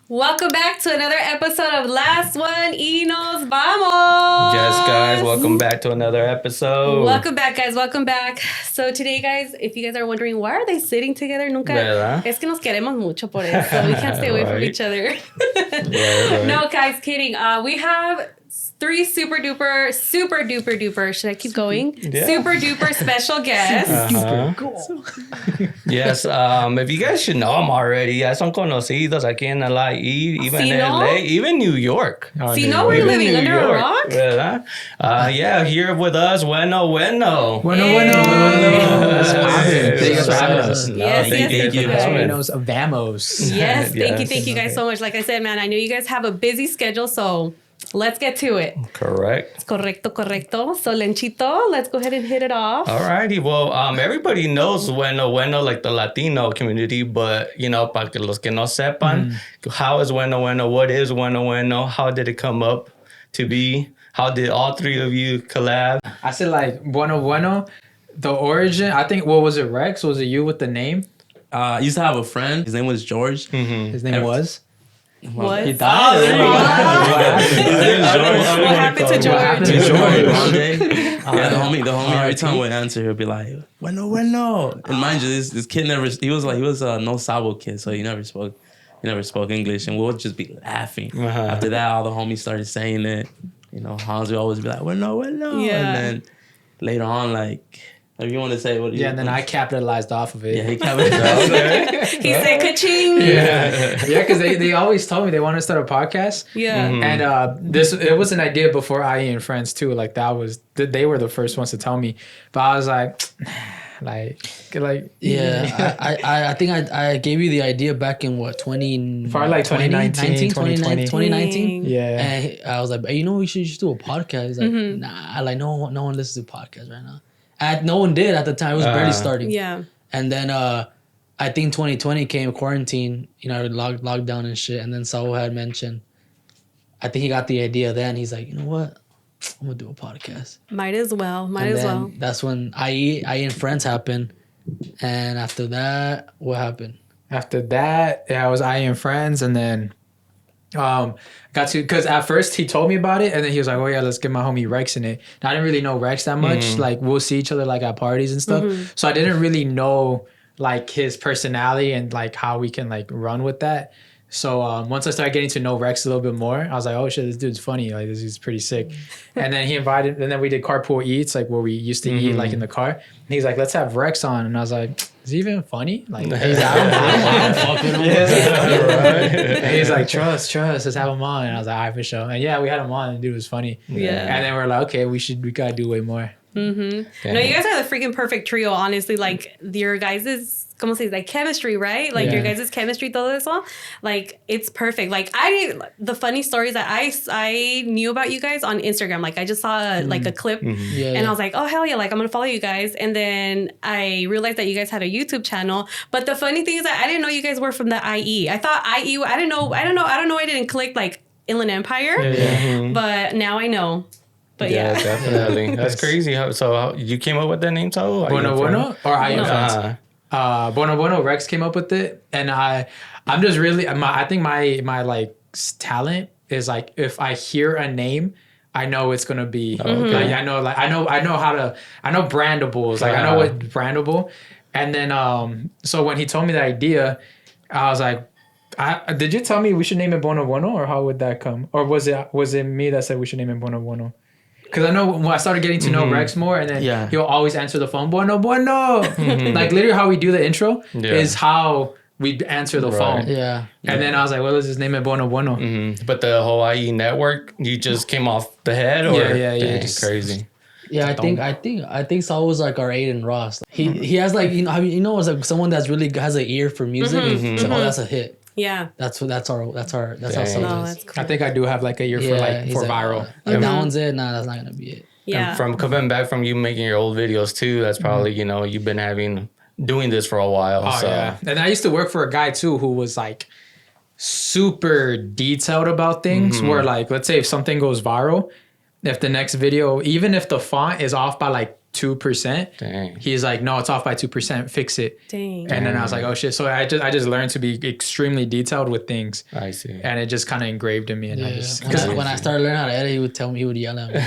Welcome back to another episode of Last One y Nos Vamos. Yes, guys, welcome back to another episode. Welcome back, guys. Welcome back. So today, guys, if you guys are wondering why are they sitting together, nunca ¿verdad? Es que nos queremos mucho por eso. We can't stay away from each other. Right. No, guys, kidding. We have three super duper. Should I keep going? Yeah. Super duper special guests. Yes, if you guys should know them already, ya son conocidos aquí en LA, even Si in no? LA, even New York. Si no, we're Even living New under a York, rock. ¿verdad? Yeah, here with us, Bueno Bueno. Bueno, bueno. Yes. Thank you for having us. Yes, thank yes, you. yes. Buenos Vamos. Yes, thank Yes. you guys so much. Like I said, man, I know you guys have a busy schedule, so let's get to it. Correct. Correcto. So, Lenchito, let's go ahead and hit it off. Alrighty, well, everybody knows Bueno Bueno, like the Latino community, but, you know, para que los que no sepan, how is Bueno Bueno, what is Bueno Bueno, how did it come up to be, how did all three of you collab? I said like Bueno Bueno. The origin, I think, what was it, Rex? Was it you with the name? I used to have a friend. His name was George. His name was? What? He died? What happened to What happened George? to George? One day, the homie. Every time we answer, he'll be like, "Bueno, bueno." And mind you, this kid never. He was a no sabo kid, so he never spoke English, and we'll just be laughing. After that, all the homies started saying it. You know, Hans would always be like, "Bueno, bueno," Yeah. and then later on, like, if you want to say what? Yeah, and then I capitalized off of it. Yeah, he capitalized. He said ka-ching. Yeah, because they always told me they wanted to start a podcast. Yeah. And it was an idea before IE and Friends too. Like they were the first ones to tell me. But I was like, Yeah, I think I gave you the idea back in what, 2019, 2019. Yeah. And I was like, you know, we should just do a podcast. He's like, nah, like no one listens to podcasts right now. And no one did at the time. It was barely starting. Yeah. And then I think 2020 came, quarantine, you know, lockdown and shit. And then Saul had mentioned, I think he got the idea then. He's like, you know what? I'm gonna do a podcast. Might as well. And then that's when I and Friends happened. And after that, what happened? After that, I was IE and Friends, and then because at first he told me about it, and then he was like, oh yeah, let's get my homie Rex in it. And I didn't really know Rex that much. Like, we'll see each other like at parties and stuff. So I didn't really know like his personality and like how we can like run with that. So once I started getting to know Rex a little bit more, I was like, oh shit, this dude's funny. Like, this is pretty sick. And then he invited, and then we did carpool eats, like where we used to eat like in the car. And he's like, let's have Rex on. And I was like, is he even funny? Like, he's like, I don't fuck with him. And he's like, trust, let's have him on. And I was like, all right, for sure. And yeah, we had him on, and the dude was funny. Yeah. And then we're like, okay, we gotta do way more. Mm-hmm. No, you guys are the freaking perfect trio, honestly. Like, your guys' ¿cómo se dice? Like, chemistry, right? Like, your guys' chemistry, todo eso. Like, it's perfect. Like, the funny stories that I knew about you guys on Instagram. Like, I just saw like a clip and I was like, oh, hell yeah. Like, I'm going to follow you guys. And then I realized that you guys had a YouTube channel. But the funny thing is that I didn't know you guys were from the IE. I thought IE, I don't know. I didn't click like Inland Empire, but now I know. But yeah. Definitely. That's crazy. So you came up with that name, Saul? Bueno Bueno or IE and Friends? Bueno Bueno, Rex came up with it, and I'm just really I think my like talent is like, if I hear a name, I know it's gonna be like, I know brandables, like I know what brandable, and then so when he told me the idea, I was like, did you tell me we should name it Bueno Bueno, or how would that come, or was it me that said we should name it Bueno Bueno? Because I know when I started getting to know Rex more, and then he'll always answer the phone, Bueno Bueno. Like, literally how we do the intro is how we answer the phone. Yeah. And then I was like, well, let's just name it Bueno Bueno. But the whole IE network, you just came off the head? Or? Yeah. Dang, Just crazy. Yeah, I think Saul was like our Aiden Ross. He has like, you know, it's like someone that's really has an ear for music. So, oh, that's a hit. Yeah. That's our how No, Saul is. that's cool. I think I do have like a ear for he's viral. Like, that one's it. Nah, that's not gonna be it. Yeah. And from coming back from you making your old videos too, that's probably, you know, you've been doing this for a while. Oh, so. yeah. And I used to work for a guy too who was like super detailed about things, where like, let's say if something goes viral, if the next video, even if the font is off by like 2%. Dang. He's like, no, it's off by 2%. Fix it. Dang. And then I was like, oh shit. So I just learned to be extremely detailed with things. I see. And it just kind of engraved in me. And I Yeah. just When I started learning how to edit, he would tell me, he would yell at me.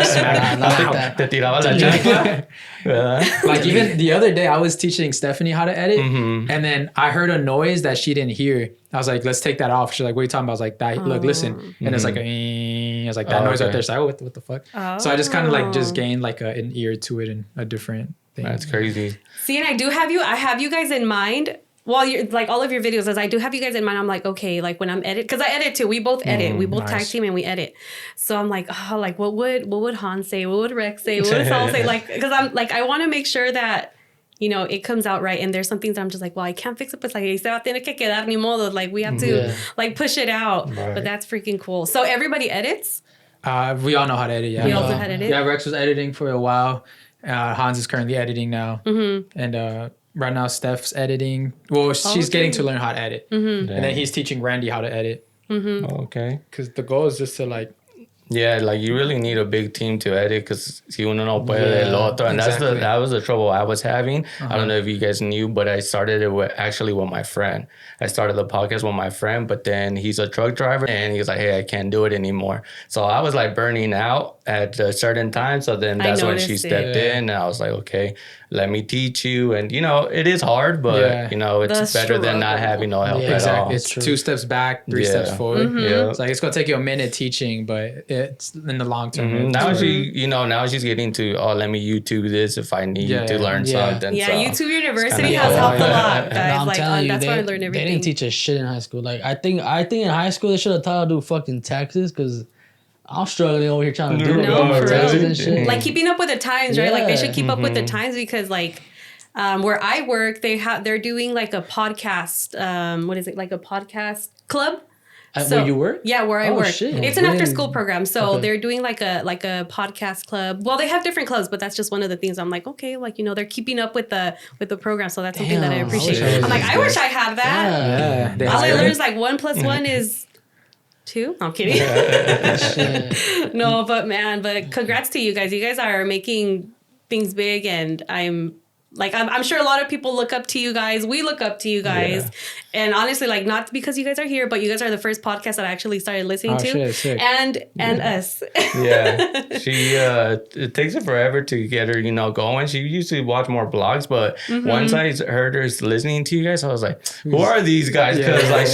smack. Not like that. Te tiraba la chancla. ¿Verdad? Like even the other day, I was teaching Stephanie how to edit, Mm-hmm. and then I heard a noise that she didn't hear. I was like, "Let's take that off." She's like, "What are you talking about?" I was like, "That look, listen," and it's like I was like, "That Oh, noise right okay. there." So what the fuck? So I just kind of like just gained like an ear to it and a different thing. That's crazy. See, and I have you guys in mind. Well, you're like all of your videos, as I do have you guys in mind. I'm like, okay, like when I'm edit, because I edit too. We both edit. We both tag nice. team and we edit. So I'm like, oh, like what would Han say? What would Rex say? What would Saul say? Like, because I'm like, I want to make sure that, you know, it comes out right. And there's some things I'm just like, well, I can't fix it. But like, se va a tener que quedar ni modo. Like we have to like push it out. Right. But that's freaking cool. So everybody edits. We all know how to edit. Yeah, We all know how to edit? Yeah, Rex was editing for a while. Hans is currently editing now, and right now Steph's editing. Well, she's getting to learn how to edit, and then he's teaching Randy how to edit. Okay. Because the goal is just to like. Yeah, like you really need a big team to edit because si uno no puede Yeah, el otro, and exactly. that was the trouble I was having. I don't know if you guys knew, but I started it with my friend. I started the podcast with my friend, but then he's a truck driver, and he was like, "Hey, I can't do it anymore." So I was like burning out at a certain time. So then that's when she noticed it. stepped in, and I was like, "Okay, let me teach you." And you know, it is hard, but you know, it's The better than not struggle. having no help at all. Exactly. It's True. 2 steps back, 3 steps Yeah. forward. Yeah. It's like it's gonna take you a minute teaching, but it's in the long term. Now now she's getting to, oh, let me YouTube this if I need Yeah, to learn yeah. something. Yeah, so YouTube University kinda has cool. helped a Yeah. lot, No, guys. I'm Like telling you, that's where I learned they everything. didn't teach us shit in high school. Like I think in high school they should have taught how to do fucking taxes because I'm struggling over here trying to do No, for taxes real. and shit. Like keeping up with the times, right? Like they should keep up with Mm-hmm. the times because like where I work, they're doing like a podcast. What is it? Like a podcast club. Where you work? Yeah, where I Oh, work. shit. It's an Really? after school program. So Okay. they're doing like a podcast club. Well, they have different clubs, but that's just one of the things I'm like, okay, like you know, they're keeping up with the program. So that's something that I Damn, I appreciate. wish I was I'm like, as I wish I had that. Yeah. They All I hire- learned is like 1 + 1 is 2. I'm kidding. Shit. No, but congrats to you guys. You guys are making things big, and I'm sure a lot of people look up to you guys. We look up to you guys, and honestly, like not because you guys are here, but you guys are the first podcast that I actually started listening to, shit, sick. and us. Yeah, she it takes her forever to get her, you know, going. She used to watch more vlogs, but once I heard her listening to you guys, I was like, "Who are these guys?" Because like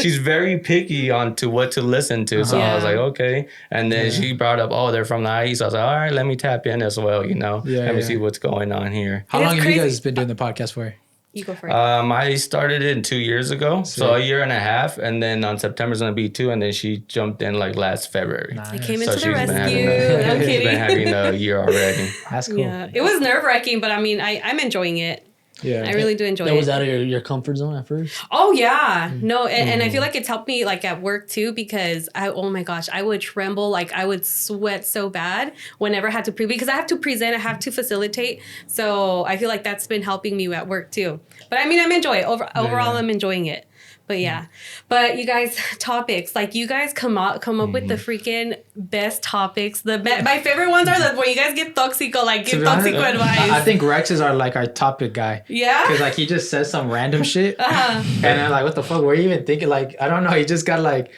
she's very picky on to what to listen to. So I was Yeah. like, okay. And then she brought up, "Oh, they're from the IE." So I was like, "All right, let me tap in as well." You know, let me see what's going on here. How It's long have you crazy. guys been doing the podcast for? You go first. I started it 2 years ago, so a year and a half, and then on September's gonna be 2, and then she jumped in like last February. I came So into the she's been rescue. having I'm she's kidding. been having a year already. That's cool. Yeah, it was nerve wracking, but I mean, I'm enjoying it. Yeah. I really do enjoy That it. was out of your comfort zone at first. Oh yeah, no, and I feel like it's helped me like at work too because oh my gosh, I would tremble, like I would sweat so bad whenever I had to because I have to present, I have to facilitate, so I feel like that's been helping me at work too. But I mean, I'm enjoying it. Overall, I'm enjoying it. But yeah, but you guys, topics like you guys come up with the freaking best topics. My favorite ones are when you guys get toxico, like give To be honest, toxico advice. I think Rex is our topic guy. Yeah. Because like he just says some random shit, and I'm like, what the fuck? What are you even thinking? Like, I don't know. He just got like,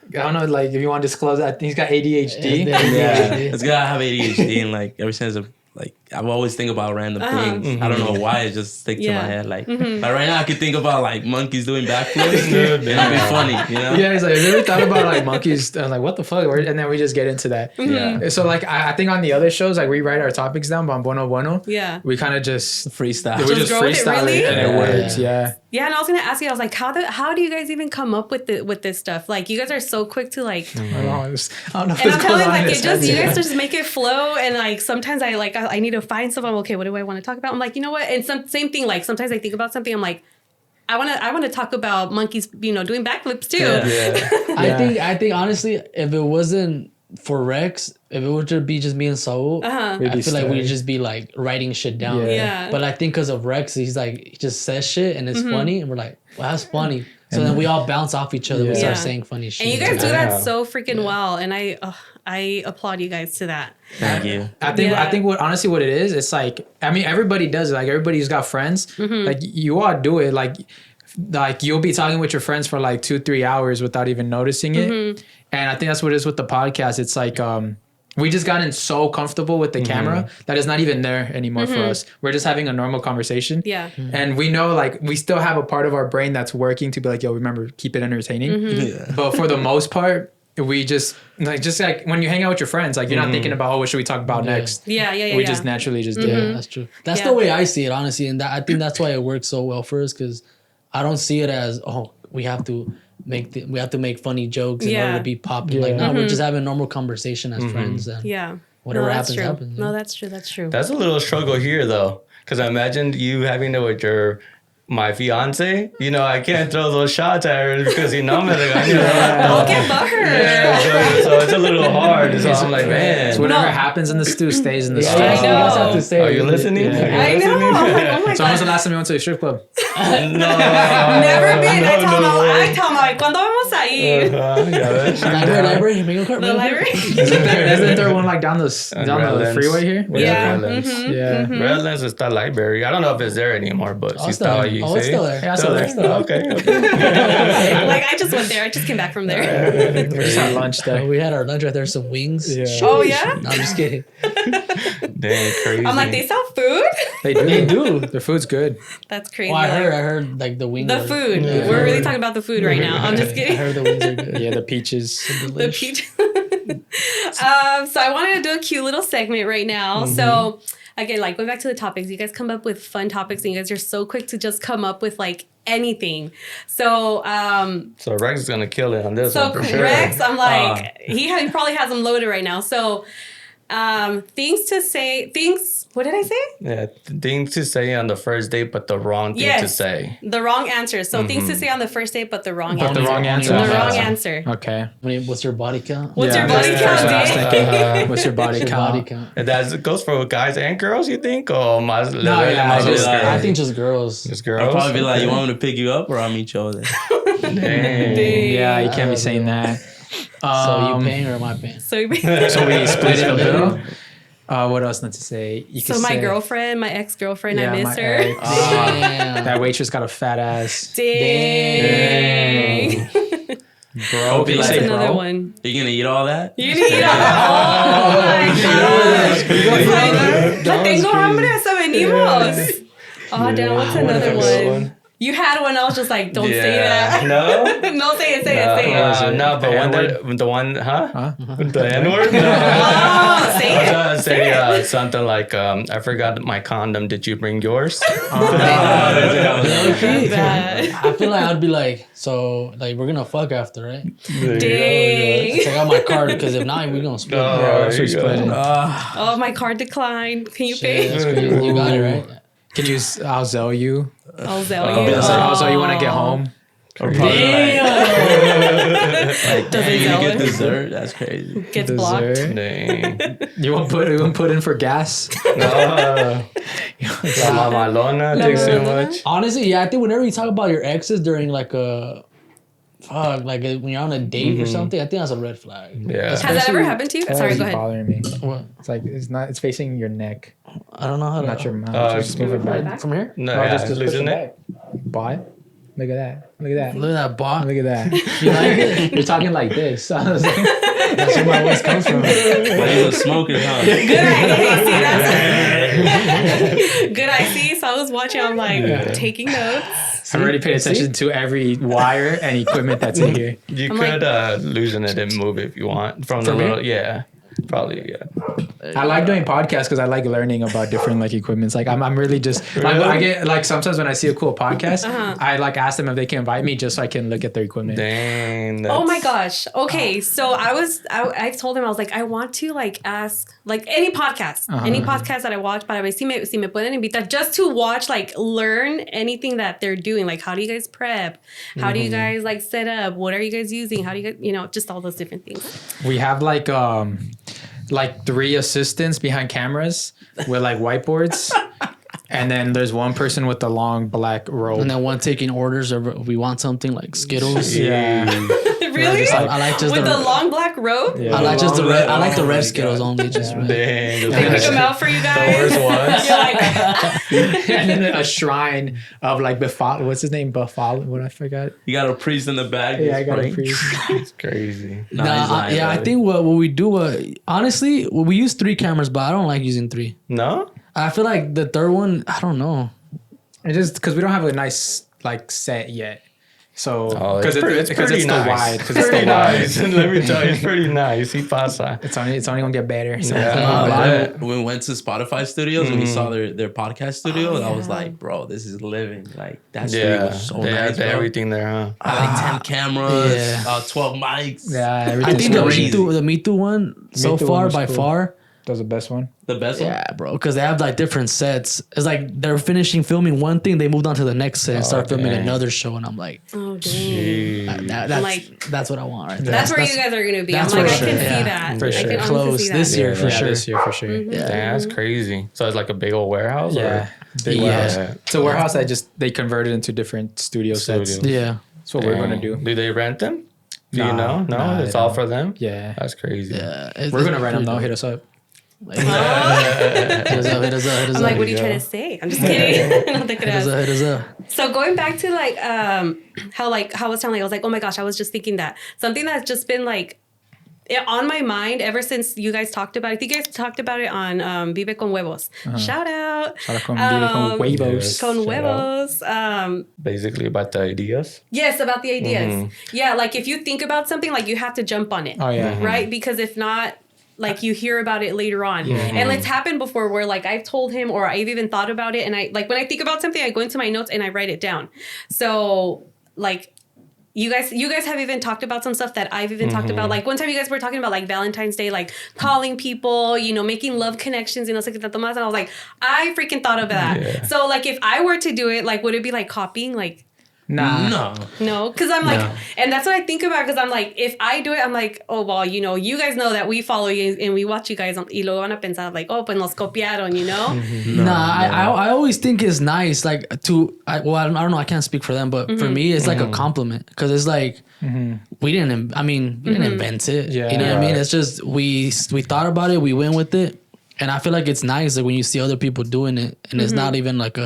I don't know. Like, if you want to disclose, I think he's got ADHD. Yeah. It's good I have ADHD and like ever since like I always think about random things. I don't know why it just sticks to my head. Like, like right now I could think about like monkeys doing backflips and it'll be funny, you know? Yeah, he's like, have you ever thought about like monkeys? I'm like, what the fuck? And then we just get into that. Yeah. So like, I think on the other shows, like we write our topics down, but on Bueno Bueno, Yeah. we kind of just Freestyle. we just go with it, freestyle really? it, and it works. Yeah. Yeah, and I was gonna ask you, I was like, how do you guys even come up with this stuff? Like, you guys are so quick to like, I don't know. I don't know and what's I'm going telling on. like in it his just head. you guys just make it flow, and like sometimes I need to find something. Okay, what do I want to talk about? I'm like, you know what? And same thing. Like sometimes I think about something. I'm like, I want to talk about monkeys, you know, doing backflips too. Yeah. I think honestly, if it wasn't for Rex, if it were to be just me and Saul, I feel like we'd just be like writing shit down. Yeah. But I think because of Rex, he's like, he just says shit and it's funny. And we're like, well, that's funny. So then we all bounce off each other. We start saying funny shit. And you guys do that so freaking well. And I applaud you guys to that. Thank you. I think what honestly what it is, it's like, I mean, everybody does it. Like everybody's got friends. Like you all do it. Like you'll be talking with your friends for like 2-3 hours without even noticing it. And I think that's what it is with the podcast. It's like, we just gotten so comfortable with the camera that it's not even there anymore for us. We're just having a normal conversation. Yeah. And we know like we still have a part of our brain that's working to be like, yo, remember, keep it entertaining. But for the most part, we just like when you hang out with your friends, like you're not thinking about, oh, what should we talk about next? Yeah. We just naturally just do it. That's true. That's the way I see it, honestly. And I think that's why it works so well for us, because I don't see it as, oh, we have to make funny jokes in order to be popular. Like, no, we're just having a normal conversation as friends. And whatever happens, happens. No, that's true. That's true. That's a little struggle here, though. Because I imagine you having it with my fiance. You know, I can't throw those shots at her because, you know, I'm like, I'll get butthurt. so it's a little hard. So I'm like, man. So whatever happens in the stew stays in the stew. I know. Are you listening? I know. I'm like, oh my So when was the last time you went to a strip club? No. Never been. I tell my, ¿cuándo vamos a ir? Library, The library? Isn't there one like down the freeway here? Yeah. Yeah. Redlands is the library. I don't know if it's there anymore, but it's still there. Yeah, still there. Okay. Like I just went there. I just came back from there. We just had lunch there. We had our lunch right there, some wings. Yeah. Oh yeah? No, I'm just kidding. Dang, crazy. I'm like, they sell food? They do. Their food's good. That's crazy. Well, I heard like the wings. The food. We're really talking about the food right now. I'm just I kidding. heard the wings are good. Yeah, the peaches. The peach. So I wanted to do a cute little segment right now. So again, like going back to the topics, you guys come up with fun topics and you guys are so quick to just come up with like anything. So Rex is gonna kill it on this one for sure. Rex, I'm like, he probably has them loaded right now. So what did I say? Yeah, things to say on the first date, but the wrong thing to say. The wrong answer. So things to say on the first date, but the wrong But answer. the wrong answer. The wrong answer. Okay. What's your body count? What's your that's body the first one I was count, thinking. What's your body Your count? body count. And that goes for guys and girls, you think? Or más? I think just girls. Just I'll girls? probably be like, you want me to pick you up or I'll meet you over there? Dang. Yeah, you can't be saying that. So you paying or am I paying? So So we split it a little. What else not to say? You So could my say, girlfriend, my ex-girlfriend, I miss my her. ex. Damn. That waitress got a fat ass. Dang. Bro, be That's like, another bro. one. You gonna eat all that? You need to oh my gosh. No tengo hambre, so venimos. Oh, damn, what's another one? You had one, I was just like, don't say that. No? No, say it. No, but the one, huh? The N-word? Oh, say I it. was gonna say something like, I forgot my condom. Did you bring yours? Bad. I feel like I'd be like, so like we're gonna fuck after, right? Dang. Check out my card because if not, we're gonna split. Oh, so split it. Oh, my card declined. Can you pay? That's crazy. You got it right. Can you? I'll Zell you. I'll sell Oh. you. Also, you want to get home? Or probably Doesn't You sell get it. dessert? That's crazy. Gets blocked. Dessert? Dang. You want put in for gas? La mamalona takes too much. Honestly, yeah, I think whenever you talk about your exes during like a when you're on a date or something, I think that's a red flag. Yeah. Has that ever happened to you? That Sorry, was go ahead. bothering me. What? It's like it's facing your neck, I don't know how to. not your mouth. Oh, Just move it back. From here? No, Oh, yeah, just push losing it it. back. Bot. Look at that. Look at that. Look at that bot. Look at that. You like it? You're talking like this. I was like, That's where my voice comes from. But he's a smoker, huh? Good idea. See, that's good. I see. So I was watching. I'm like taking notes. I already paid attention to every wire and equipment that's in here. You I'm could loosen it and move it if you want. From the From little, here? yeah. Probably, yeah. I like doing podcasts because I like learning about different like equipments. Like I'm really just like I get like sometimes when I see a cool podcast, I like ask them if they can invite me just so I can look at their equipment. Dang. Oh my gosh. Okay, so I told him I was like I want to like ask like any podcast that I watch, para ver si me pueden invitar just to watch like learn anything that they're doing. Like how do you guys prep? How do you guys like set up? What are you guys using? How do you guys just all those different things. We have like 3 assistants behind cameras with like whiteboards. And then there's one person with the long black robe. And then one taking orders or we want something like Skittles. Yeah. Really? I like just with the long black robe? Yeah. I like just the red. I like the red my Skittles God. only. Just red. Dang. They pick them out for you guys. worst ones. You're like, And then a shrine of like Buffalo. What's his name? Buffalo. What I forgot. You got a priest in the back. Yeah, I got a Frank. priest. It's crazy. Nah, he's lying, I buddy. think what we do. Honestly, we use 3 cameras, but I don't like using 3. No? I feel like the third one. I don't know. It's just because we don't have a nice like set yet. So because it's pretty still nice. wide. Because It's it's pretty still wide. nice. And let me tell you, it's pretty nice. He pasa. It's only gonna get better. So Yeah. When we went to Spotify studios and we saw their podcast studio, and I was like, bro, this is living. Like that studio Yeah. was so They nice, had bro. everything there, huh? I like 10 cameras, Yeah. 12 mics. yeah, I everything's think the crazy. Me Too one so Me Too far one was by cool. far. That was the best one. The best one. Yeah, bro, because they have like different sets. It's like they're finishing filming one thing, they moved on to the next set and start filming dang. another show, and I'm like, oh dang. Jeez. that's what I want right there. That's where you guys are gonna be. I'm that's like, for I sure. can Yeah. see that. For I sure. can honestly Close see that. this year for Yeah, sure. this year for sure. Damn, that's crazy. So it's like a big old warehouse? Yeah, Or? big Yeah. warehouse. It's a warehouse that they converted into different studio sets. Studio. Yeah. That's what we're gonna do. Do they rent them? Do Nah, you know? No, nah, it's they all don't. for them? Yeah, That's crazy. Yeah. we're gonna rent them though. Hit us up. Hit us up. I'm like, what are you go. trying to say? I'm just kidding. I'm thinking Hit us up. So going back to like how I was telling you, I was like, oh my gosh, I was just thinking that something that's just been like on my mind ever since you guys talked about it. I think you guys talked about it on Vive con Huevos. Shout out. Shout out con huevos. Con Shout Huevos. Basically about the ideas. Yes, about the ideas. Yeah, like if you think about something, like you have to jump on it. Oh yeah. Right? Because if not, like you hear about it later on. And it's happened before where like I've told him or I've even thought about it, and I like when I think about something I go into my notes and I write it down. So like you guys have even talked about some stuff that I've even talked about. Like one time you guys were talking about like Valentine's Day, like calling people, making love connections, and I was like, I freaking thought of that. Yeah. So like if I were to do it, like would it be like copying? Like Nah. no, because I'm like, No. and that's what I think about. Because I'm like, if I do it, I'm like, oh well, you guys know that we follow you and we watch you guys, y luego van a pensar like, oh, pues nos copiaron, I always think it's nice, like I don't know, I can't speak for them, but for me, it's like a compliment because it's like we didn't invent it. Yeah. You know what I mean? Right. It's just we thought about it, we went with it, and I feel like it's nice like when you see other people doing it, and it's not even like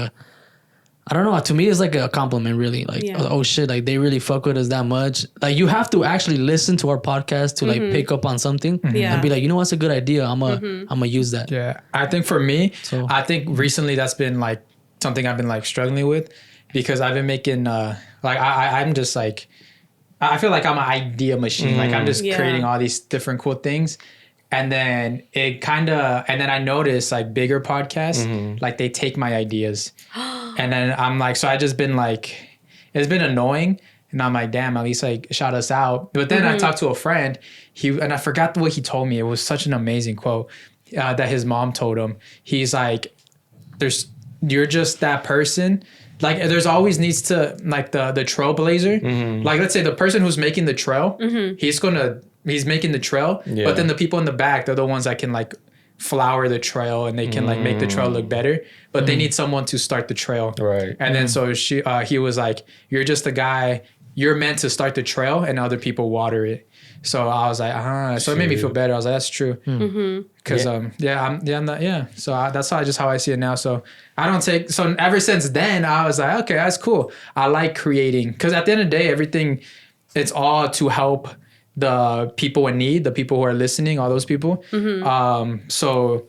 I don't know. To me, it's like a compliment, really. Like, oh shit, like they really fuck with us that much. Like, you have to actually listen to our podcast to like pick up on something and be like, you know what's a good idea? I'm gonna use that. Yeah, I think for me, So- I think recently that's been like something I've been like struggling with because I've been making like I'm just like I feel like I'm an idea machine. Like I'm just creating all these different cool things. And then I notice like bigger podcasts, like they take my ideas. And then I'm like, so I just been like, it's been annoying. And I'm like, damn, at least like shout us out. But then I talked to a friend, and I forgot what he told me. It was such an amazing quote that his mom told him. He's like, you're just that person. Like there's always needs to like the trailblazer. Like let's say the person who's making the trail, he's making the trail, but then the people in the back, they're the ones that can like flower the trail and they can like make the trail look better, but they need someone to start the trail. Right. And then so he was like, you're just the guy, you're meant to start the trail and other people water it. So I was like, so it made me feel better. I was like, that's true. Cause I'm not. So that's how I see it now. So so ever since then I was like, okay, that's cool. I like creating. Cause at the end of the day, everything, it's all to help the people in need, the people who are listening, all those people. So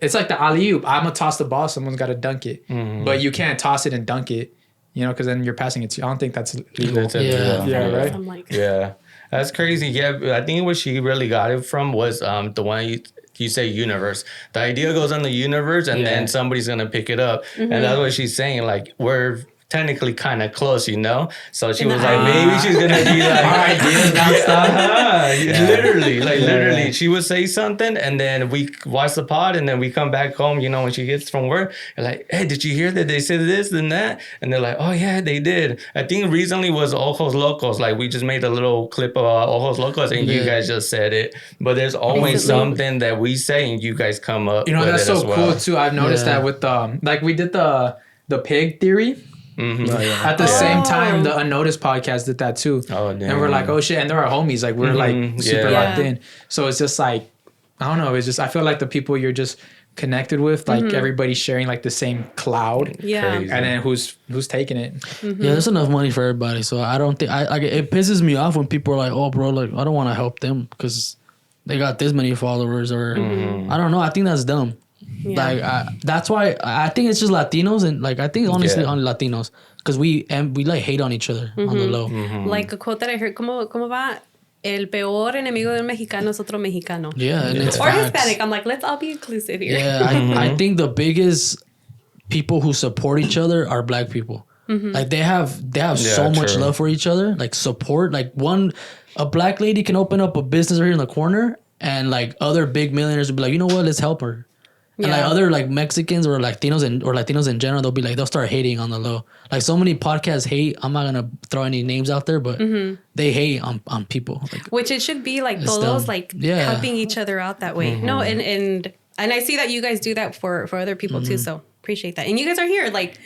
it's like the alley-oop. I'm gonna toss the ball, someone's gotta dunk it. But you can't toss it and dunk it, because then you're passing it to. I don't think that's legal. That's it. Yeah. Yeah, right? I'm like, Yeah. That's crazy. Yeah, I think what she really got it from was the one you say universe. The idea goes on the universe, and then somebody's gonna pick it up, and that's what she's saying. Like we're technically kind of close, you know. So she was like, maybe she's gonna be like, our ideas literally, she would say something, and then we watch the pod, and then we come back home. You know, when she gets from work, and like, hey, did you hear that they said this and that? And they're like, oh yeah, they did. I think recently was Ojos Locos. Like we just made a little clip of Ojos Locos, and you guys just said it. But there's always something that we say, and you guys come up. You know, with that's it so as well. cool too. I've noticed that with like we did the pig theory. At the same time, the Unnoticed podcast did that too. Oh, damn. And we're like, oh shit, and they're our homies. Like we're like super locked in. So it's just like, I don't know. It's just I feel like the people you're just connected with, like everybody's sharing like the same cloud. Yeah. Crazy. And then who's taking it? Yeah, there's enough money for everybody. So I don't think it pisses me off when people are like, oh, bro, like I don't want to help them because they got this many followers, or I don't know. I think that's dumb. Yeah. Like that's why I think it's just Latinos, and like I think honestly only Latinos, because we like hate on each other on the low. Like a quote that I heard, ¿cómo va? El peor enemigo del mexicano es otro mexicano. Yeah, and it's or facts. Hispanic. I'm like, let's all be inclusive here. Yeah, I think the biggest people who support each other are black people. Like they have so much love for each other, like support. Like a black lady can open up a business right here in the corner, and like other big millionaires will be like, you know what, let's help her. And like other like Mexicans or Latinos in general, they'll start hating on the low. Like so many podcasts hate. I'm not gonna throw any names out there, but they hate on people. Like, which it should be like todos like helping each other out that way. No, and I see that you guys do that for other people too. So appreciate that. And you guys are here, like.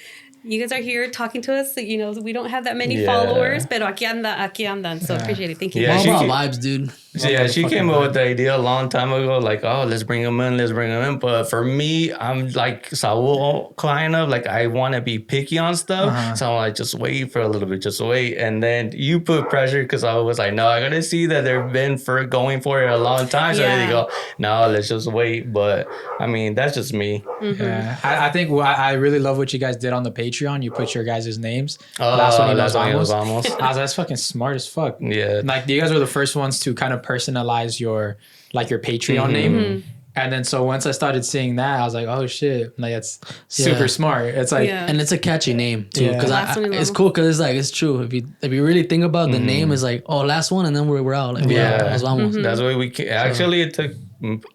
You guys are here talking to us. You know, we don't have that many followers, pero aquí andan. So appreciate it. Thank you. all about vibes, dude. Yeah, she came up with the idea a long time ago, like, oh, let's bring them in. But for me, I'm like Saul kind of like I want to be picky on stuff, so I'm like, just wait for a little bit, just wait. And then you put pressure because I was like, no, I gotta see that they've been going for it a long time. So they go, no, let's just wait. But I mean, that's just me. Yeah, I think I really love what you guys did on the Patreon. You put your guys' names. Last one vamos. I was like, that's fucking smart as fuck. Yeah, like you guys were the first ones to kind of personalize your Patreon name. And then so once I started seeing that, I was like, oh shit, like it's super smart. It's like, and it's a catchy name too, because it's cool because it's true. If you really think about the name, is like, oh, last one, and then we're out. Like, that's why we actually it took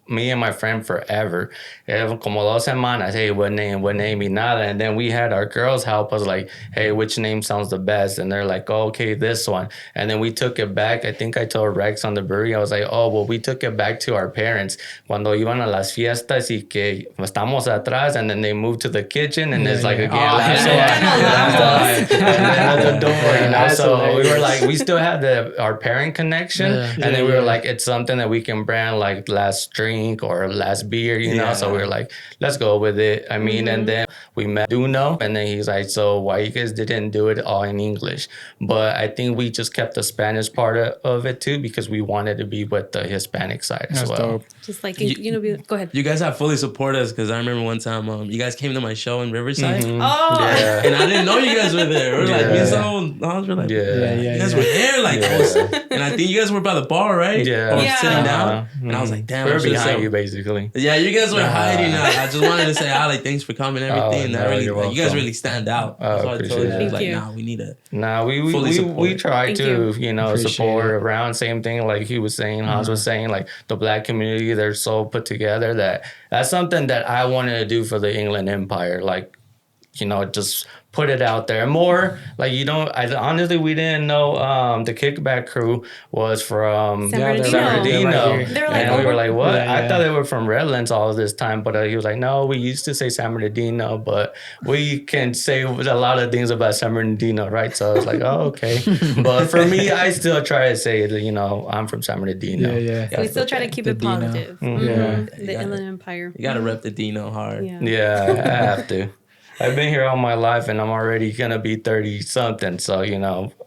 me and my friend forever. Como 2 semanas. Hey, what name? Y nada. And then we had our girls help us like, hey, which name sounds the best? And they're like, oh, okay, this one. And then we took it back. I think I told Rex on the brewery, I was like, oh, well, we took it back to our parents. Cuando iban a las fiestas y que estamos atrás, and then they moved to the kitchen, and it's like, again, last one. And then at the door, you know. So we were like, we still had our parent connection. And then we were like, it's something that we can brand like last drink or last beer, you know. So we were like, let's go with it. I mean, and then we met Duno, and then he's like, so why you guys didn't do it all in English? But I think we just kept the Spanish part of it too, because we wanted to be with the Hispanic side as well. Dope. Just like, go ahead. You guys have fully supported us, because I remember one time you guys came to my show in Riverside. Oh, yeah. And I didn't know you guys were there. We were like, me and Saul, we were like, you guys were there, like, and I think you guys were by the bar, right? Yeah. Or sitting down. And I was like, damn, we're behind you, basically. Yeah, you guys were hiding. I just wanted to say, like, thanks for coming and everything. You guys really stand out. That's why I told you. Thank Like, you. nah, we need to. Nah, we try to, support around. Same thing like he was saying, Hans was saying, like the black community, they're so put together that's something that I wanted to do for the England Empire. Like, just put it out there more. Like, honestly, we didn't know the Kickback crew was from San Bernardino. They're like, and we were like, what? Yeah. I thought they were from Redlands all this time, but he was like, no, we used to say San Bernardino, but we can say a lot of things about San Bernardino, right? So I was like, oh, okay. But for me, I still try to say, I'm from San Bernardino. So we still try to keep it Dino. positive. The Inland Empire. You got to rep the Dino hard. Yeah, I have to. I've been here all my life, and I'm already going to be 30-something. So,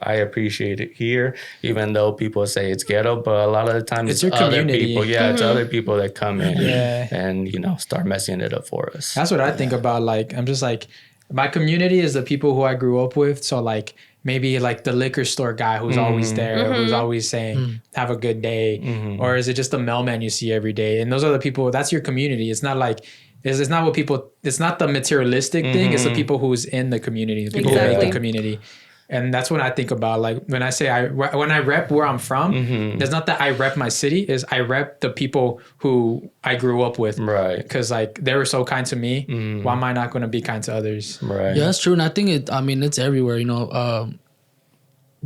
I appreciate it here, even though people say it's ghetto. But a lot of the time, it's your other community. people. Yeah, it's other people that come in and, start messing it up for us. That's what I think about. Like, I'm just like, my community is the people who I grew up with. So, like, maybe like the liquor store guy who's always there, who's always saying, have a good day? Or is it just the mailman you see every day? And those are the people, that's your community. It's not like, it's not what people, it's not the materialistic thing. It's the people who's in the community, the people who make the community. And that's what I think about. Like when I say when I rep where I'm from, it's not that I rep my city, is I rep the people who I grew up with. Right. Because like they were so kind to me. Why am I not going to be kind to others? Right. Yeah, that's true. And I think it's everywhere, you know.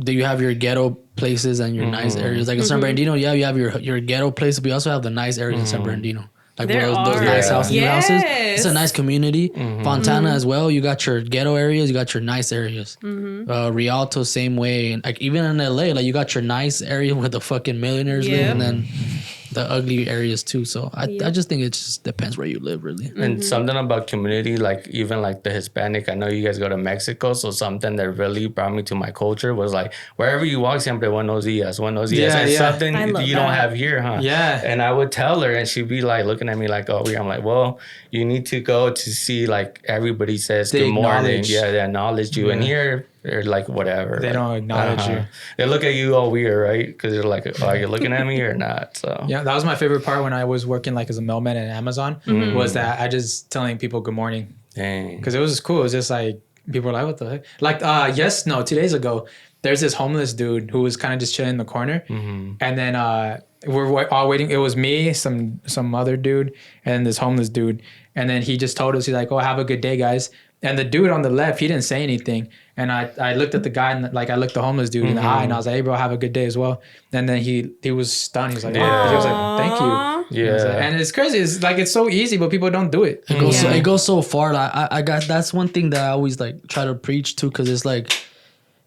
Do you have your ghetto places and your nice areas? Like in San Bernardino, yeah, you have your ghetto place, but you also have the nice areas in San Bernardino. Like those nice houses, new houses. It's a nice community. Fontana as well. You got your ghetto areas. You got your nice areas. Rialto, same way. And like even in LA, like you got your nice area where the fucking millionaires live, and then the ugly areas too. So I just think it just depends where you live, really. And something about community, like even like the Hispanic, I know you guys go to Mexico, so something that really brought me to my culture was like wherever you walk, siempre buenos dias, buenos dias. Yeah, it's something you don't have here, huh? Yeah. And I would tell her, and she'd be like looking at me like, oh, I'm like, well, you need to go to see like everybody says They good morning. acknowledge. Yeah, they acknowledge you. And here, they're like, whatever. They don't acknowledge you. They look at you all weird, right? Because they're like, oh, are you looking at me or not? So Yeah, that was my favorite part when I was working like as a mailman at Amazon, was that I just telling people good morning. dang. Because it was just cool. It was just like, people were like, what the heck? Like, 2 days ago, there's this homeless dude who was kind of just chilling in the corner. And then we're all waiting. It was me, some other dude, and this homeless dude. And then he just told us, he's like, oh, have a good day, guys. And the dude on the left, he didn't say anything. And I looked at the guy, and like I looked the homeless dude in the eye, and I was like, hey, bro, have a good day as well. And then he was stunned. He was like, he was like, thank you. Yeah. And it's crazy. It's like, it's so easy, but people don't do it. It goes so far. Like I got, that's one thing that I always like try to preach to, because it's like,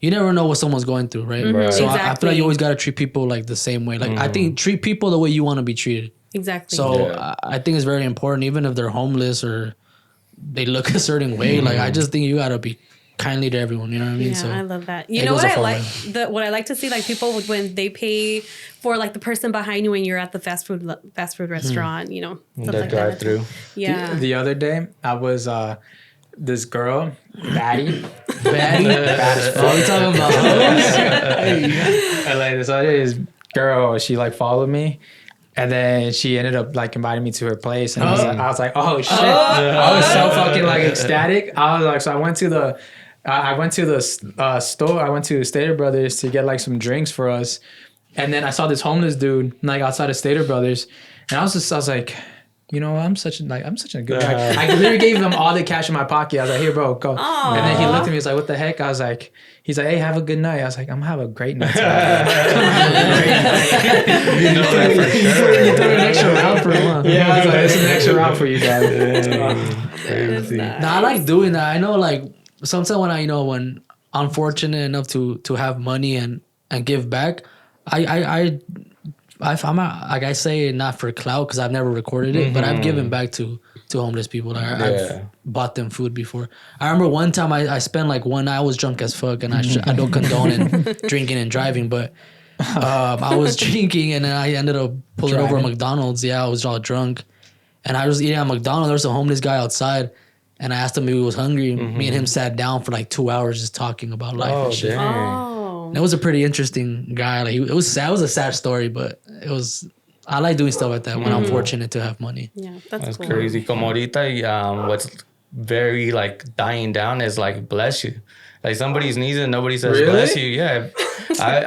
you never know what someone's going through, right? So I feel like you always got to treat people like the same way. Like I think treat people the way you want to be treated. Exactly. So I think it's very important, even if they're homeless or they look a certain way. Like I just think you got to be kindly to everyone. You know what I mean? Yeah, So I love that. You know what I like? What I like to see, like people when they pay for like the person behind you when you're at the fast food restaurant. You know, stuff The like drive that. through. Yeah. The other day, I was this girl, Batty. Batty? What are you talking about? I like this other girl. She like followed me. And then she ended up like inviting me to her place, and I was like, oh shit! I was so fucking like ecstatic. I was like, so I went to the store. I went to Stater Brothers to get like some drinks for us, and then I saw this homeless dude like outside of Stater Brothers, and I was like, you know, I'm such a good guy. I literally gave him all the cash in my pocket. I was like, here, bro, go. Aww. And then he looked at me. He was like, what the heck? I was like, he's like, hey, have a good night. I was like, I'm gonna have a great night. You know that for sure. You threw an extra round for him. Yeah, I was like, it's an extra round for you guys. Crazy. Nah, I like doing that. I know, like sometimes when when I'm fortunate enough to have money and give back, I'm not, like I say, not for clout because I've never recorded it, but I've given back to homeless people. I've bought them food before. I remember one time I spent like one night. I was drunk as fuck, and I don't condone drinking and driving, but I was drinking, and then I ended up pulling over at McDonald's. Yeah, I was all drunk, and I was eating at McDonald's. There was a homeless guy outside, and I asked him if he was hungry. Me and him sat down for like 2 hours just talking about life and shit. And it was a pretty interesting guy. Like it was sad. It was a sad story, but it was. I like doing stuff like that when I'm fortunate to have money. Yeah, that's cool. Crazy. Como ahorita, what's very like dying down is like bless you. Like somebody sneezes and nobody says bless you. Yeah.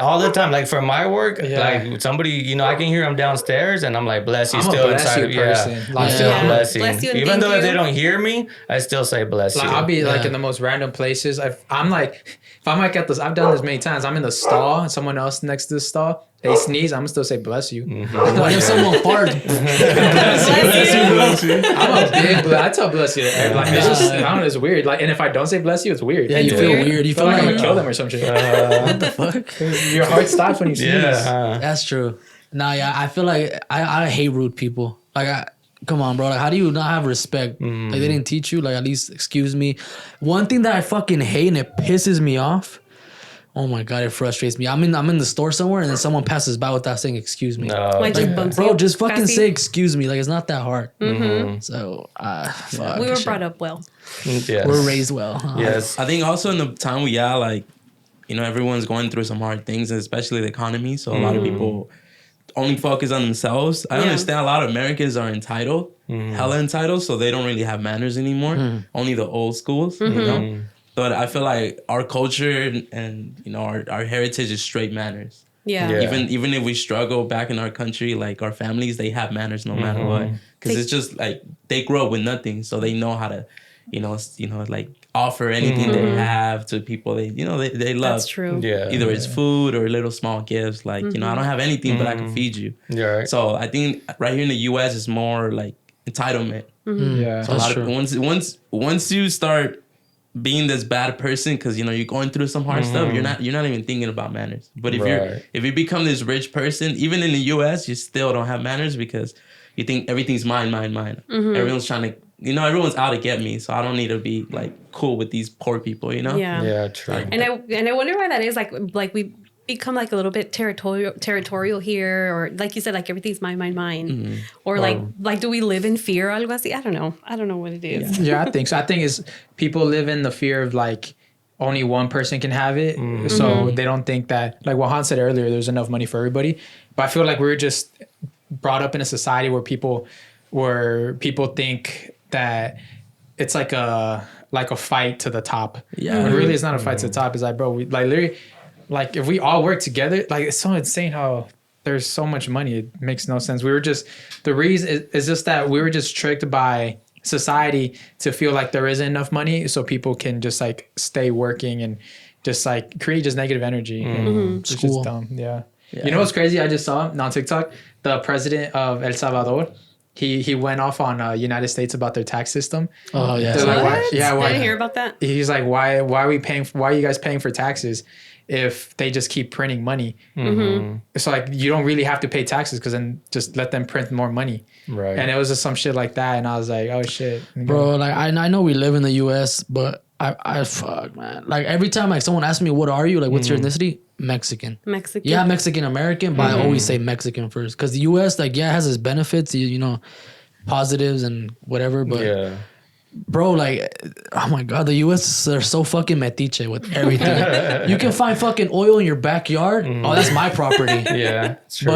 All the time. Like for my work, like somebody, I can hear them downstairs and I'm like, bless you. I'm still a bless inside. you person. I'm still blessing. Bless you and even though thank if they you. don't hear me, I still say bless you. I'll be like in the most random places. I'm like, if I'm like at this, I've done this many times. I'm in the stall and someone else next to the stall, they sneeze, I'm gonna still say bless you. What if someone farts? Bless you. I'm a big I tell bless you to everybody. Like, it's just, I don't know, it's weird. Like, and if I don't say bless you, it's weird. Yeah, you feel weird. You feel like I'm gonna kill them or some shit. What the fuck? Your heart stops when you sneeze. That's true. Nah, yeah, I feel like I hate rude people. Like, come on, bro. Like, how do you not have respect? Like, they didn't teach you. Like, at least excuse me. One thing that I fucking hate and it pisses me off. Oh my god, it frustrates me. I'm in the store somewhere and then someone passes by without saying excuse me. Like just bumps bro, you, just fucking pass you. say excuse me. Like, it's not that hard. So, fuck. We were brought up well. Yes. We're raised well. Huh? Yes. I think also in the time we are like you know, everyone's going through some hard things, and especially the economy. So a lot of people only focus on themselves. I understand a lot of Americans are entitled, hella entitled, so they don't really have manners anymore. Only the old schools, you know. But I feel like our culture and you know, our heritage is straight manners. Yeah. Even if we struggle back in our country, like our families, they have manners no matter what. Because it's just like they grow up with nothing, so they know how to, you know, like offer anything they have to people they love. That's true. Yeah. Either it's food or little small gifts. Like you know, I don't have anything, but I can feed you. Yeah. Right. So I think right here in the U.S. it's more like entitlement. Yeah. So a lot of once you start being this bad person, because you know you're going through some hard stuff, you're not even thinking about manners. But if you become this rich person, even in the US, you still don't have manners because you think everything's mine. Everyone's trying to, you know, everyone's out to get me, so I don't need to be like cool with these poor people, you know. Yeah, true. And I wonder why that is. Like we become like a little bit territorial here, or like you said, like everything's mine, or like do we live in fear? Algo así? I don't know what it is. Yeah, I think so. I think it's people live in the fear of like only one person can have it, so they don't think that, like what Han said earlier, there's enough money for everybody. But I feel like we're just brought up in a society where people think that it's like a fight to the top. Yeah. When really it's not a fight to the top. It's like, bro, we like literally, like if we all work together, like it's so insane how there's so much money. It makes no sense. The reason is just that we were just tricked by society to feel like there isn't enough money, so people can just like stay working and just like create just negative energy. It's just dumb. Yeah. You know what's crazy? I just saw on TikTok, the president of El Salvador, he went off on United States about their tax system. Oh yeah. What? Why, I didn't hear about that. He's like, why are you guys paying for taxes if they just keep printing money? It's like you don't really have to pay taxes, because then just let them print more money. Right. And it was just some shit like that, and I was like, oh shit, Bro, like I know we live in the US, but I fuck, man. Like every time like someone asks me, what are you? Like what's your ethnicity? Mexican. Yeah, Mexican American, but I always say Mexican first, because the US, like, yeah, it has its benefits, you know, positives and whatever, but bro, like, oh my God, the US, they're so fucking metiche with everything. You can find fucking oil in your backyard. Oh, that's my property. Yeah, it's true.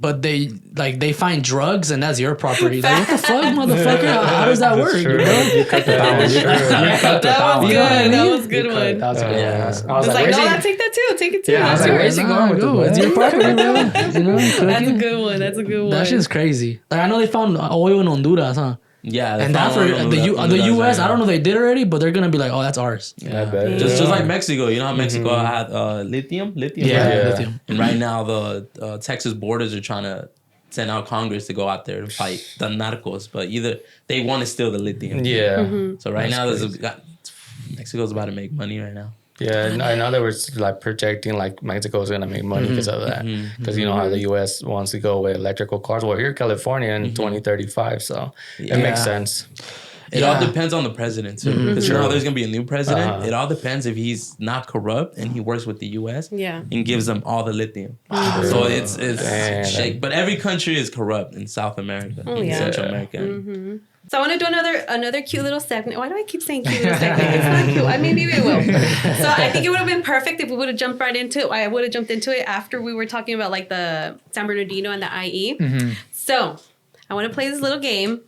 But they find drugs and that's your property. Like, what the fuck, motherfucker? How does that work? True. You know? You cut the balance. That was good. That was a good one. That was good. Yeah. I was I was like, where's no, he- take that too. Take it too. Yeah, I was That's like, yours. where's he going with Go. this? It's your property, bro. You know, That's a good one. That's a good one. that shit's crazy. Like, I know they found oil in Honduras, huh? Yeah, And that for the US, I don't know if they did already, but they're gonna be like, oh, that's ours. I bet. Just like Mexico, you know how Mexico had lithium? Yeah. Lithium. And right now the Texas borders are trying to send out Congress to go out there to fight the narcos, but either they want to steal the lithium. Yeah. So right now Mexico's about to make money right now. Yeah, and I know they were like projecting like Mexico's gonna make money because of that. Because you know how the U.S. wants to go with electrical cars. Well, here in California in 2035, so it makes sense. It all depends on the president too. Because you know how there's gonna be a new president. It all depends if he's not corrupt and he works with the U.S. And gives them all the lithium. So it's shake. But every country is corrupt in South America, Central America. So I want to do another cute little segment. Why do I keep saying cute little segment? It's not cute. Maybe we will. So I think it would have been perfect if we would have jumped right into it. I would have jumped into it after we were talking about like the San Bernardino and the IE. So I want to play this little game.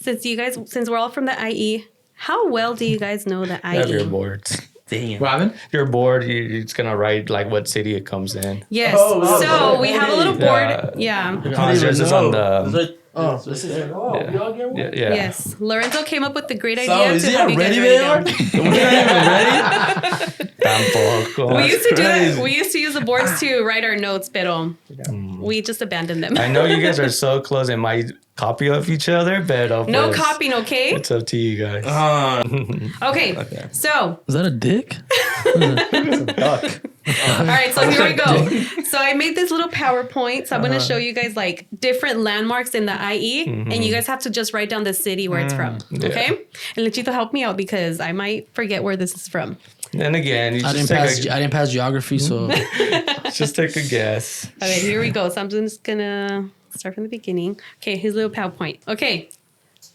Since we're all from the IE, how well do you guys know the IE? You have your boards. Damn. Robin? Your board, you're just gonna write like what city it comes in. Yes. So we have a little board. Yeah. Yours is on the. This is it. Oh, Yeah. we all get one? Yeah. Yes. Lorenzo came up with the great So idea is to he have you guys already write there? it down. We're not even ready? Tampoco. We used to do crazy. that. We used to use the boards to write our notes, pero we just abandoned them. I know you guys are so close and might copy of each other, but No copying, okay? It's up to you guys. Okay. So, Is that a dick? Duck. all right, so here we go. So I made this little PowerPoint. So I'm going to show you guys like different landmarks in the IE, and you guys have to just write down the city where it's from. Okay? And Lechito, help me out because I might forget where this is from. And again, you I just didn't pass geography, so just take a guess. Okay, here we go. So I'm just going to start from the beginning. Okay, here's a little PowerPoint. Okay.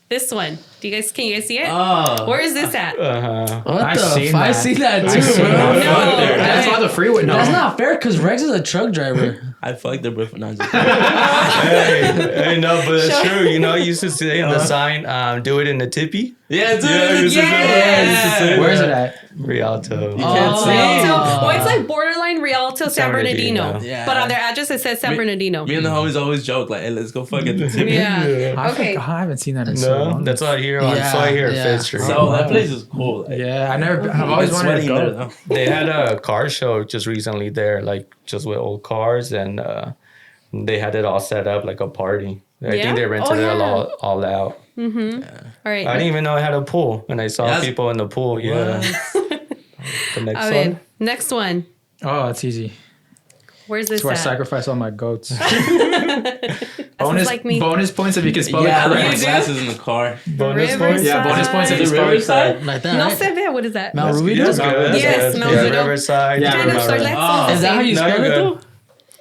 This one. Can you guys see it? Oh. Where is this at? What I've the seen fuck? I that. see that I've too, seen bro. that. No. That's why the freeway. No, That's not fair because Rex is a truck driver. I fucked their boyfriend. No, I'm just Hey, no, but it's true. You know, you used to say in the sign, do it in the tippy. yeah, dude. Yeah, you said Yes. Where is it at? Rialto. You can't see. Rialto. Well, it's like borderline Rialto, San Bernardino. Bernardino. Yeah. But on their address, it says San Bernardino. Me and the homies always joke like, "Hey, let's go fuck at the tip." Yeah. I Okay. forgot- I haven't seen that in so No, long. that's all here on Yeah, so here at yeah. Fifth Street. So that place is cool. Like, Yeah, I've I've always wanted to there go. though. They had a car show just recently there, like just with old cars, and they had it all set up like a party. I Yeah? think they rented Oh, it yeah. all out. All right. I didn't even know it had a pool, and I saw That's- people in the pool. Yeah. The next Okay. one. Next one. Oh, it's easy. Where's this That's where I at? sacrifice all my goats. Bonus like me. bonus points if you can spell Yeah, it the correct. glasses in the car. Bonus Riverside. points. Yeah, bonus points if you Is it spell it Riverside? correct. Like that, No right? se ve. What is that? Mount That's Ruby? good. That's That's good. Yes, That's Mount good. Ruby. Riverside. Yeah, Kind of Riverside. start like Oh. Is that how you No, spell you're it good.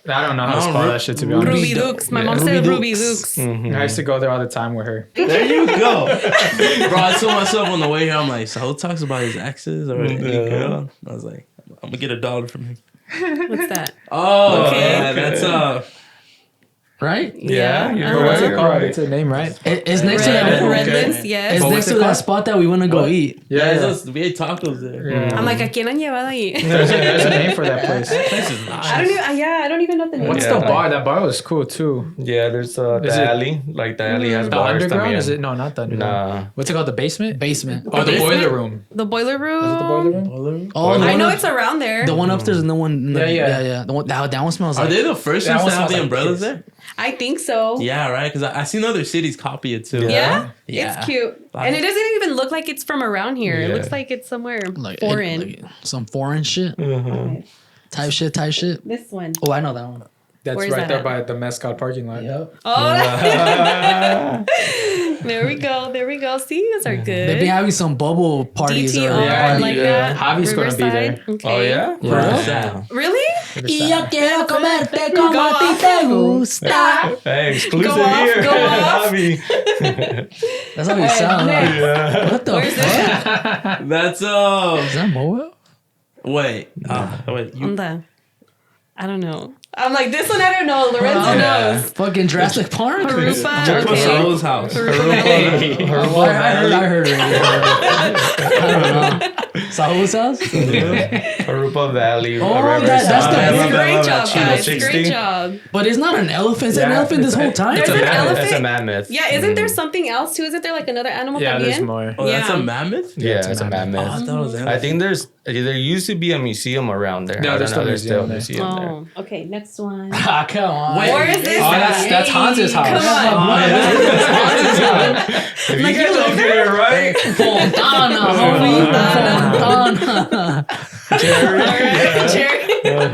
though? I don't know how to Mount spell Ru- that shit, to be honest. Ruby Dukes. My mom said Ruby Dukes. Mm-hmm. I used to go there all the time with her. There you go. Bro, I told myself on the way here, I'm like, Saul talks about his exes or any girl. I was like, I'm gonna get $1 from him. What's that? Oh, Okay. yeah, that's Right? Yeah, you're Uh-huh. What's it right. called? It's a name, right? It's next to that. Redlands, It's yes. But next what's to it that called? spot that we want to go eat. Yeah, we ate tacos there. yeah. I'm like, ¿a quién han llevado ahí? There's a name for that place. This is nice. I don't even know the name. What's Yeah. the bar? That bar was cool too. Yeah, there's the Is it- alley. Like the alley has The bars. underground? también. Is it? No, not the underground. Nah. What's it called? The basement? Basement. Oh, the basement? boiler room. The boiler room. Is it the boiler room? Oh, the I one know up- it's around there. the one upstairs and the one. Yeah, yeah. yeah. The one, that one smells Are like. they the first That ones one to have smells the like umbrellas kids. there? I think so. Yeah, right. Because I seen other cities copy it too. Yeah? Yeah. It's cute. And it doesn't even look like it's from around here. It Yeah. looks like it's somewhere like foreign. like some foreign shit. Mm-hmm. Type shit. This one. Oh, I know that one. That's Where's right that there at? by the Mescal parking lot. Yep. Oh, there we go. There we go. See, you guys are good. They've been having some bubble parties. DTR, or Yeah, like yeah. that. Javi's gonna be there. Riverside. Okay. Oh yeah. Yeah. Really? Y yo quiero comerte como Go a ti off. te gusta. Hey, exclusive Go off, here. go off. Javi. That's how we sound. next. Huh? Yeah. What the Where's this fuck? at? That's Is that Moa? wait. Wait. You I don't know. I'm like, this one I don't know. Lorenzo Yeah. knows. Fucking Jurassic Park? Harupa. Check Okay. Saul's house. I heard it. I don't know. Saul's house? Harupa Valley. Oh, Riverside. that's the big- Great job, Chino guys. 60. Great job. But it's not an elephant. It's an Yeah, elephant this it's- whole time? It's a There's an mammoth. elephant. It's a mammoth. Yeah, isn't there something else too? Isn't there like another animal Yeah, there's también? more. Oh, that's Yeah. a mammoth? Yeah, it's a it's a mammoth. Oh, I mammoth. thought it was I think there used to be a museum around there. Yeah, I there's don't know, still a there's museum still a there. museum Oh, okay. Next one. Ah, come on. Wait. Where is this? Oh, at? that's Hans's house. Come on. there. If you can locate it right, Fontana, homie. Fontana. Cherry.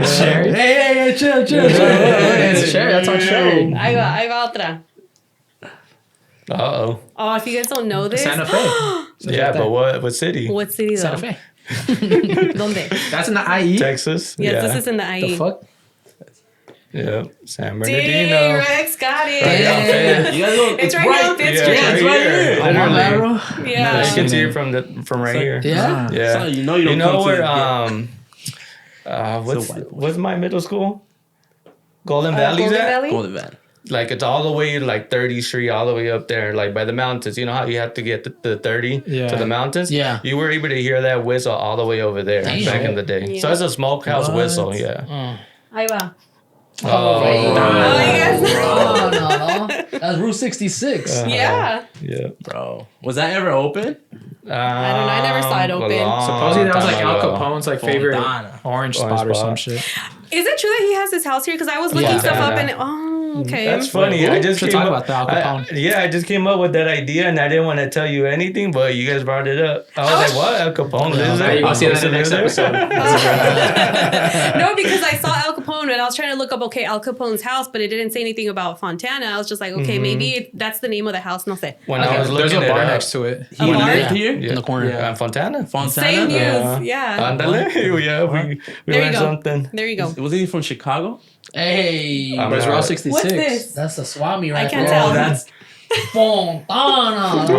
Sherry. Hey, chill. It's Sherry. That's on Sherry. Ahí va otra. uh-oh. Oh, if you guys don't know this. Santa Fe. Yeah, but what city? What city though? Santa Fe. Donde? That's in the IE. Texas? Yes, yeah. this is in the IE. The fuck? Yeah, San Dang, Bernardino. Rex got it. Yeah. You guys don't, It's right here on Fifth Yeah, Street. it's it's right here. On Literally. Lateral? Yeah. You can see it from right here. Yeah. Yeah. So you know you don't come to where the what's my middle school? Golden Valley's Golden at? Valley? Golden Van. Like it's all the way like 30th Street, all the way up there, like by the mountains. You know how you have to get the 30 Yeah. to the mountains? Yeah. You were able to hear that whistle all the way over there Damn. back in the day. Yeah. So it's a smokehouse What? whistle, yeah. Ahí va. Oh, Oh, you guys know. No. That's Route 66. Yeah. yeah. Bro. Was that ever open? I don't know. I never saw it open. Supposedly that was like Al Capone's like favorite Fontana. orange Orange spot or spot. some shit. Is it true that he has his house here? Because I was looking Yeah. stuff up and Yeah. okay. That's funny. I just Should came talk up, about the Al Capone. I just came up with that idea, and I didn't want to tell you anything, but you guys brought it up. I was like, "What? Al Capone lives there?" You'll see that in the next Lives there? episode. No, because I saw Al Capone and I was trying to look up Al Capone's house, but it didn't say anything about Fontana. I was just like, okay, maybe that's the name of the house. No sé. When I was There's looking a bar it up, next to it. He bar? lived here? yeah. In the corner. Yeah, Fontana. Fontana? Same news. Yeah. Ándale. Yeah, we There you learned go. something. There you go. Was he from Chicago? Hey. I'm Where's not- Route 66? What's this? That's the Swami right I can't there. tell. Oh, that's... Fontana. What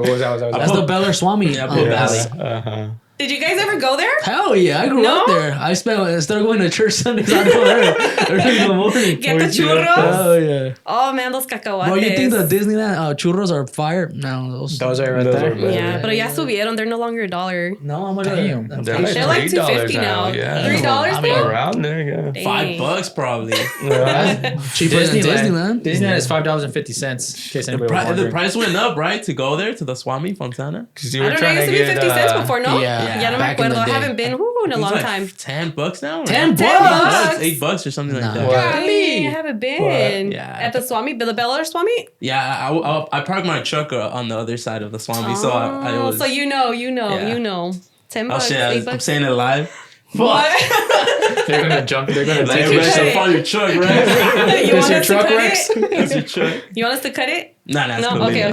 was that? That's the Bel Air Swami. Yeah, Blue Valley. Uh-huh. Did you guys ever go there? Hell yeah, I grew up there. I spent instead of going to church Sundays, I go there early in the morning. Get the churros. Hell yeah. Oh man, those cacahuates. Bro, you think the Disneyland churros are fire? No, Those are right Those there. are better. Yeah, but ya subieron. They're no longer $1. No, I'm gonna. Damn. They're like They're like $3 $2.50 now. Yeah. $3 I mean, now? Around there, yeah. Dang. $5 probably. Cheaper than Disneyland. Disneyland is $5.50. In case anybody was The wondering. price went up, right, to go there to the Swami Fontana. Because you I were don't know. It trying used to to be get 50 cents before, no? Yeah, Ya no me back in the acuerdo. I day. haven't been in a It's long like time. $10 now. Right? 10 $10. bucks. $8 or something like Nah. that. What? Really? I haven't been. Yeah. At the Swami, the Bel Air Swami? Yeah, I parked my truck on the other side of the Swami, so I Oh, was. so you know. Yeah. 10 Oh bucks, shit! 8 I'm bucks. saying it live. What? They're gonna jump. They're gonna Like, take you your cut should it. follow your truck, right? You Is want your us to truck cut Rex? it? That's your truck. You want us to cut it? Nah, it's No? cool. Okay.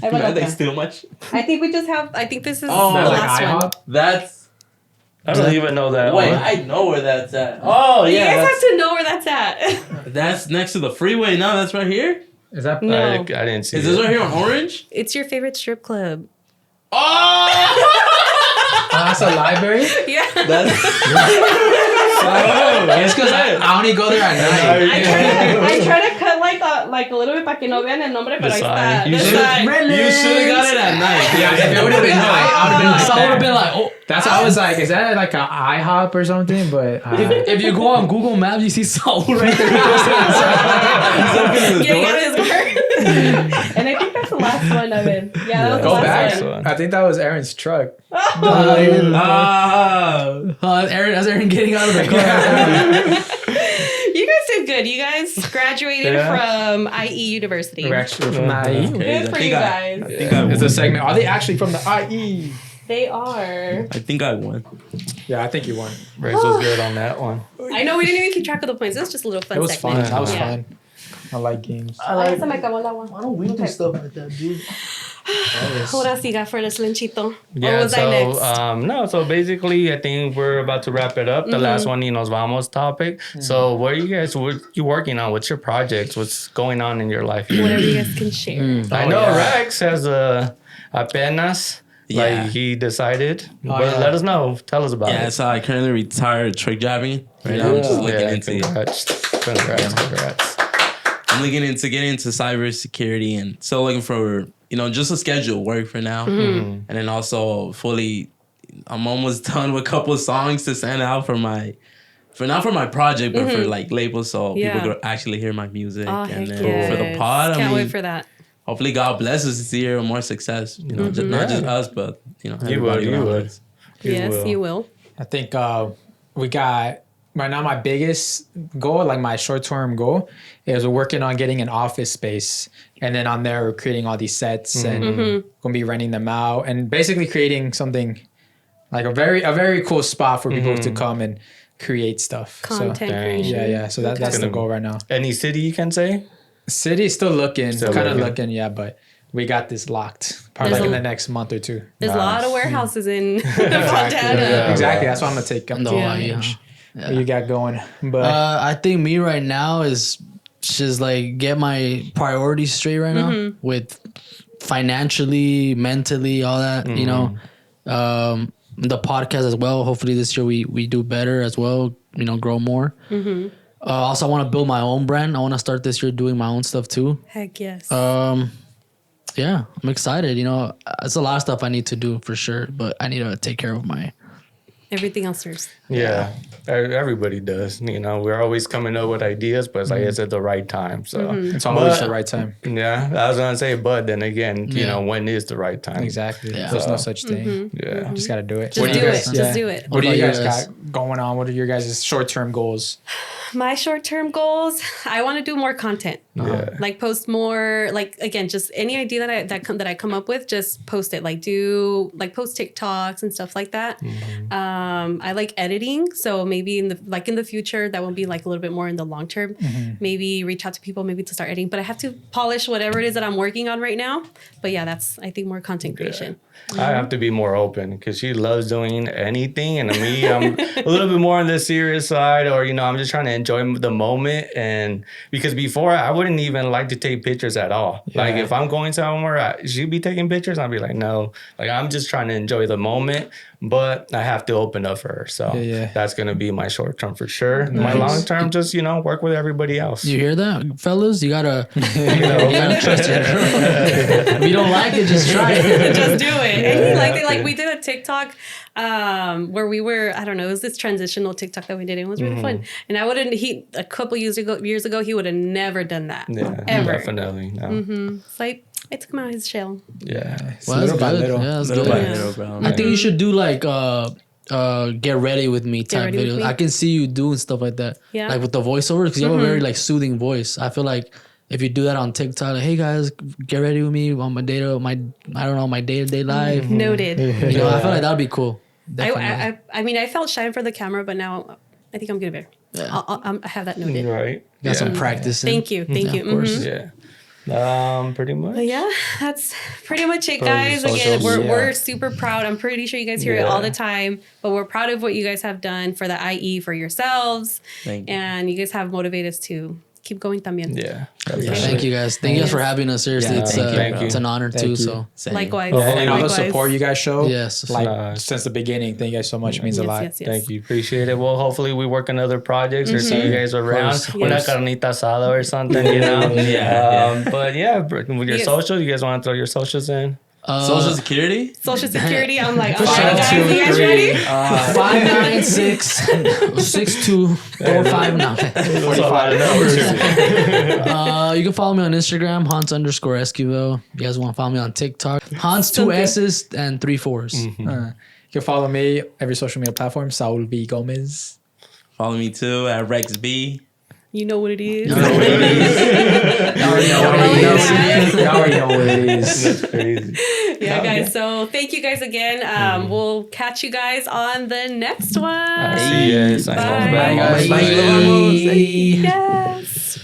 I Are they will. steal much? I think we just have. I think this is Oh, the Like last one. IHOP? That's. I don't even know that Wait, one. I know where that's at. Oh You yeah, guys that's, have to know where that's at. that's next to the freeway. No, that's right here. Is that? No. I didn't see Is this it. right here on Orange? It's your favorite strip club. Oh, That's a library. Yeah. that's. It's because I only go there at night. I try to cut like a little bit para que no vean el nombre, pero ahí está. You The should- sign. You should have got it at night. Yeah, if it would have been night, I would have been like, Saul would have that. been like, oh. That's why I was like, is that like an IHOP or something? But If you go on Google Maps, you see Saul right there. Getting out of his car. And I think that's the last one of it. Yeah, that was go the back. last one. I think that was Aaron's truck. Ah. That's Aaron getting out of the car. You guys did good. You guys graduated Yeah. from IE University. We're actually from the IE. Good for you guys. I think I It's a won. segment. Are they actually from the IE? They are. I think I won. Yeah, I think you won. Rex was good on that one. I know we didn't even keep track of the points. It was just a little fun It was segment. fun. That was Yeah. fun. I like games. Ay, se me acabó el agua. Why don't we do stuff like that, dude? Ahora siga for the Slenchito. Yeah, Or was I next? no, so basically, I think we're about to wrap it up. The last one, Nos Vamos topic. So, what you working on? What's your projects? What's going on in your life? Whatever you guys can share. I know Rex has apenas. Yeah. Like he decided. But yeah. let us know. Tell us about Yeah, it. so I currently retired truck driving. Right now, I'm just looking into. Congrats. I'm looking into getting into cybersecurity, and so looking for just a schedule work for now, and then also fully. I'm almost done with a couple of songs to send out for not for my project, but for like labels, so people could actually hear my music. Oh, And heck then for the yes. pod, Can't I mean, wait for that. hopefully God bless us this year with more success. Not just us, but everybody You around would. us. Yes, you will. I think we got right now my biggest goal, like my short-term goal, is we're working on getting an office space, and then on there we're creating all these sets and gonna be renting them out, and basically creating something like a very cool spot for people to come and create stuff. Content So, creation. yeah. So that's the goal right now. Any city you can say? City's still looking, Still kind of looking. looking, but we got this locked. Probably There's like in a- the next month or two. There's a lot of warehouses in Fontana. Yeah. Exactly. That's what I'm gonna take them. No, Yeah. yeah. What you got going? But I think me right now is just like get my priorities straight right now with financially, mentally, all that. The podcast as well. Hopefully this year we do better as well. Grow more. Also, I want to build my own brand. I want to start this year doing my own stuff too. Heck yes. Yeah, I'm excited. It's a lot of stuff I need to do for sure, but I need to take care of my. Everything else first. Yeah. Everybody does. We're always coming up with ideas, but it's like it's at the right time. So it's always But- the right time. yeah, I was gonna say, but then again, when is the right time? Exactly. Yeah. There's no such thing. Yeah. Just gotta do it. Just What do you it. guys- Just do it. What do you about guys you guys? got going on? What are your guys' short-term goals? My short-term goals, I want to do more content. Yeah. Like post more, like again, just any idea that I come up with, just post it. Like post TikToks and stuff like that. I like editing editing. So maybe in the future, that will be like a little bit more in the long term. Maybe reach out to people maybe to start editing. But I have to polish whatever it is that I'm working on right now. But yeah, that's, I think, more content creation. I have to be more open because she loves doing anything, and me, I'm a little bit more on the serious side, or I'm just trying to enjoy the moment. And because before I wouldn't even like to take pictures at all. Yeah. Like if I'm going somewhere, she'd be taking pictures, I'd be like, no, like I'm just trying to enjoy the moment. But I have to open up for her, so that's gonna be my short term for sure. Nice. My long term, just work with everybody else. You hear that, fellas? You gotta, you gotta trust your girl. If you don't like it, just try it. Just do it. And he liked it. Like we did a TikTok where we were, I don't know, it was this transitional TikTok that we did. It was really fun. And a couple years ago, he would have never done that. Yeah, ever. Definitely. No. It's like, I took him out of his shell. Yeah. Well, that's good. little. Yeah, that's Little good. by little, bro. I think you should do like get ready with me type ready with videos. me? I can see you doing stuff like that. Yeah. Like with the voiceover, because you have a very like soothing voice. I feel like if you do that on TikTok, like, hey guys, get ready with me on my day-to-day life. Noted. I feel like that'd be cool. Definitely. I mean, I felt shy for the camera, but now I think I'm good better. Yeah. I have that noted. Right. Got some practice. Thank you. Thank you. Of course. Yeah. Pretty much. But yeah, that's pretty much it, Probably guys. Again, socials. we're super proud. I'm pretty sure you guys hear it all the time, but we're proud of what you guys have done for the IE for yourselves. Thank you. And you guys have motivated us to keep going también. Yeah. Thank you guys. Thank you guys for having us. Seriously, Yeah, it's thank you. it's an honor Thank too. you. So Same. Likewise. And all the Likewise. support you guys show, Yes. since the beginning. Thank you guys so much. It means a lot. Yes. Thank you. Appreciate it. Well, hopefully we work on other projects or see you guys around. Course. Una Yes. carnita asada or something, But yeah, with your Yes. socials, you guys want to throw your socials in? Social Security? Social Security. I'm like, all Shout right, out guys, to you guys ready? 596 62459. That's a lot of numbers. You can follow me on Instagram, Hans_Esquivel. You guys want to follow me on TikTok, Hans 2 S's and 3 4s. You can follow me every social media platform, Saul V Gomez. Follow me too at RexxB. You know what it is. You already know what it is. That's crazy. Yeah, guys. So thank you guys again. We'll catch you guys on the next one. See you guys. Bye. Bye, guys. Bye. Yes.